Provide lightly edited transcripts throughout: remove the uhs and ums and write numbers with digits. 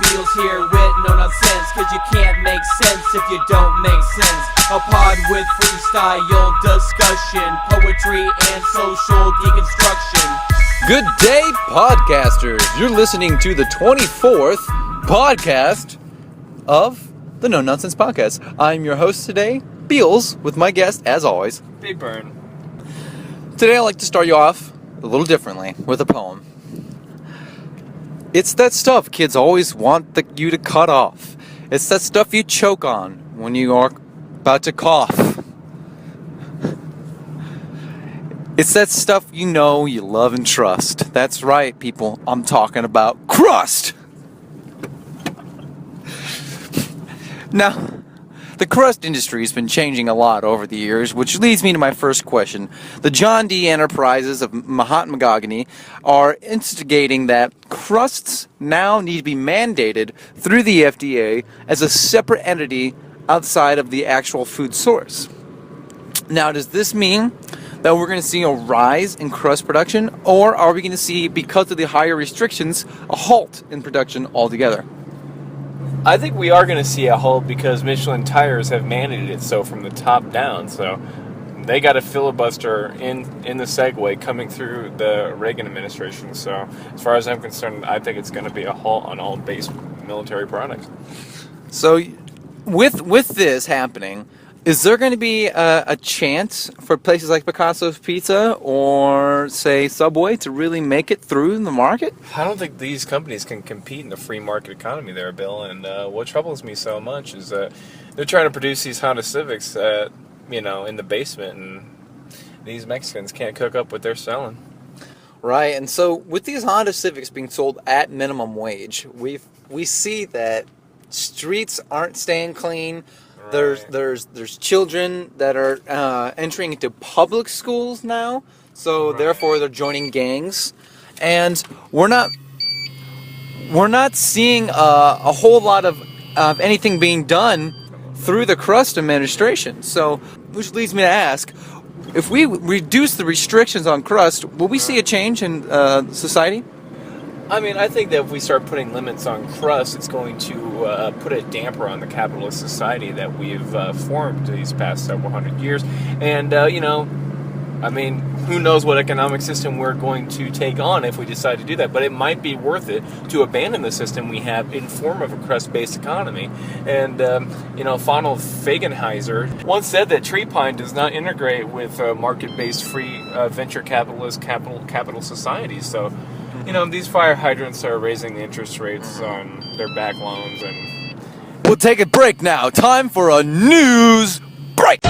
Beals here with no nonsense, cause you can't make sense if you don't make sense. A pod with freestyle discussion, poetry and social deconstruction. Good day, podcasters. You're listening to the 24th podcast of the No Nonsense Podcast. I'm your host today, Beals, with my guest, as always, Big Burn. Today I'd like to start you off a little differently with a poem. It's that stuff kids always want you to cut off. It's that stuff you choke on when you are about to cough. It's that stuff you know, you love and trust. That's right, people. I'm talking about crust. Now, the crust industry has been changing a lot over the years, which leads me to my first question. The John D. Enterprises of Mahatma Gandhi are instigating that crusts now need to be mandated through the FDA as a separate entity outside of the actual food source. Now, does this mean that we're going to see a rise in crust production, or are we going to see, because of the higher restrictions, a halt in production altogether? I think we are going to see a halt because Michelin tires have mandated it so from the top down. So they got a filibuster in the segue coming through the Reagan administration. So as far as I'm concerned, I think it's going to be a halt on all base military products. So with this happening, is there going to be a chance for places like Picasso's Pizza or, say, Subway to really make it through the market? I don't think these companies can compete in the free market economy there, Bill. And what troubles me so much is that they're trying to produce these Honda Civics, in the basement, and these Mexicans can't cook up what they're selling. Right, and so with these Honda Civics being sold at minimum wage, we see that streets aren't staying clean. Right. There's children that are entering into public schools now, so therefore they're joining gangs, and we're not seeing a whole lot of anything being done through the crust administration. So, which leads me to ask, if we reduce the restrictions on crust, will we see a change in society? I mean, I think that if we start putting limits on crust, it's going to put a damper on the capitalist society that we've formed these past several hundred years. And, who knows what economic system we're going to take on if we decide to do that. But it might be worth it to abandon the system we have in form of a crust-based economy. And, Fonal Fagenheiser once said that tree pine does not integrate with market-based free venture capital societies. So, these fire hydrants are raising the interest rates on their back loans, and we'll take a break now. Time for a news break.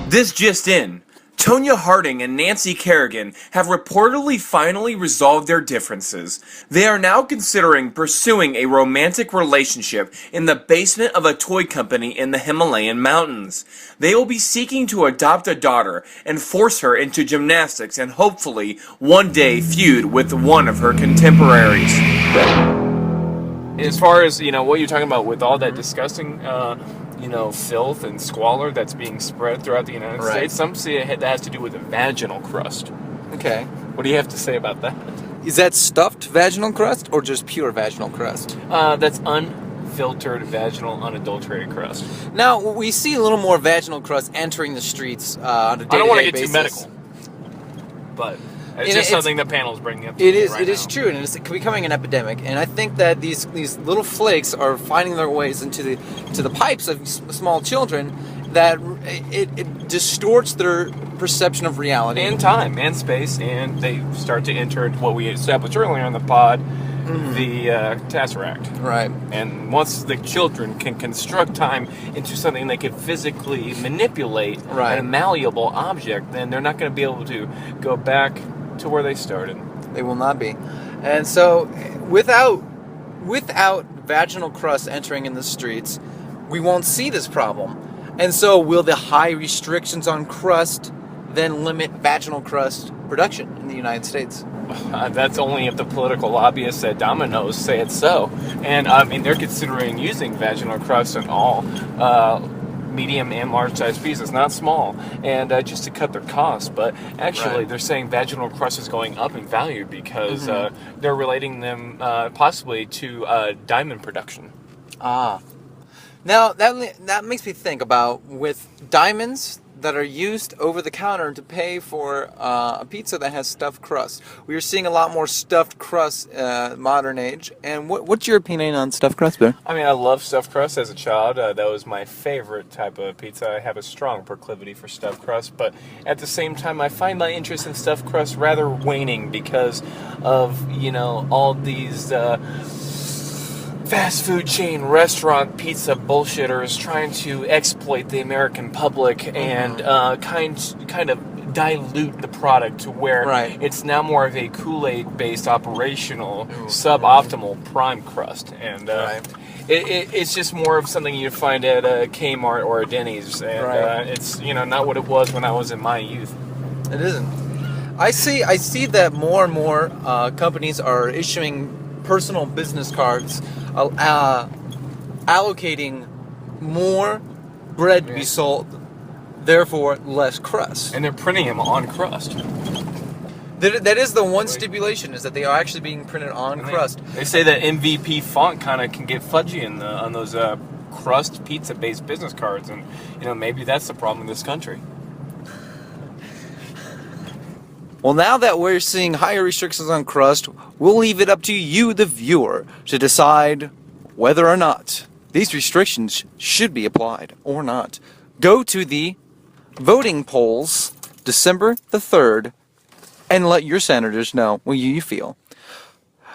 This just in. Tonya Harding and Nancy Kerrigan have reportedly finally resolved their differences. They are now considering pursuing a romantic relationship in the basement of a toy company in the Himalayan mountains. They will be seeking to adopt a daughter and force her into gymnastics and hopefully one day feud with one of her contemporaries. as far as, what you're talking about with all that disgusting, filth and squalor that's being spread throughout the United States, some see it that has to do with the vaginal crust. Okay. What do you have to say about that? Is that stuffed vaginal crust or just pure vaginal crust? That's unfiltered vaginal unadulterated crust. Now, we see a little more vaginal crust entering the streets on a day-to-day basis. I don't want to get too medical, but it's something the panel's bringing up. It is true, and it's becoming an epidemic. And I think that these little flakes are finding their ways into the pipes of small children. That it distorts their perception of reality and time and space, and they start to enter what we established earlier in the pod, the Tesseract. Right. And once the children can construct time into something they can physically manipulate, right, a malleable object, then they're not going to be able to go back to where they started. They will not be. And so, without vaginal crust entering in the streets, we won't see this problem. And so, will the high restrictions on crust then limit vaginal crust production in the United States? That's only if the political lobbyists at Domino's say it's so. And, they're considering using vaginal crust in all medium and large size pieces, not small, and just to cut their costs. But actually, they're saying vaginal crust is going up in value because they're relating them possibly to diamond production. Ah. Now, that makes me think about with diamonds that are used over the counter to pay for a pizza that has stuffed crust. We are seeing a lot more stuffed crust modern age. And what's your opinion on stuffed crust, Bear? I mean, I love stuffed crust as a child. That was my favorite type of pizza. I have a strong proclivity for stuffed crust, but at the same time, I find my interest in stuffed crust rather waning because of, all these fast food chain restaurant pizza bullshitters trying to exploit the American public and kind of dilute the product to where it's now more of a Kool-Aid based operational suboptimal prime crust, and it's just more of something you'd find at a Kmart or a Denny's, and it's not what it was when I was in my youth. It isn't. I see that more and more companies are issuing personal business cards allocating more bread to be sold, therefore less crust. And they're printing them on crust. That is the one stipulation, is that they are actually being printed on crust. They say that MVP font kind of can get fudgy on those crust pizza-based business cards, and maybe that's the problem in this country. Well, now that we're seeing higher restrictions on crust, we'll leave it up to you, the viewer, to decide whether or not these restrictions should be applied or not. Go to the voting polls December the 3rd and let your senators know what you feel.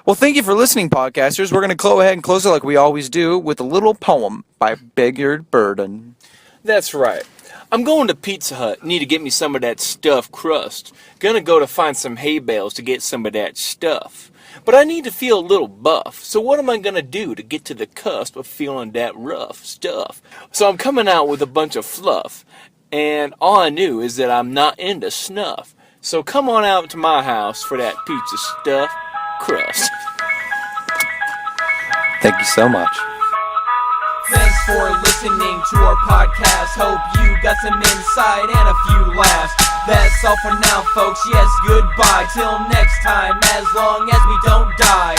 Well, thank you for listening, podcasters. We're going to go ahead and close it like we always do with a little poem by Bayard Burden. That's right. I'm going to Pizza Hut. Need to get me some of that stuffed crust. Gonna go to find some hay bales to get some of that stuff. But I need to feel a little buff. So what am I gonna do to get to the cusp of feeling that rough stuff? So I'm coming out with a bunch of fluff. And all I knew is that I'm not into snuff. So come on out to my house for that pizza stuffed crust. Thank you so much. Thanks for listening to our podcast. Hope you got some insight and a few laughs. That's all for now, folks. Yes, goodbye. Till next time, as long as we don't die.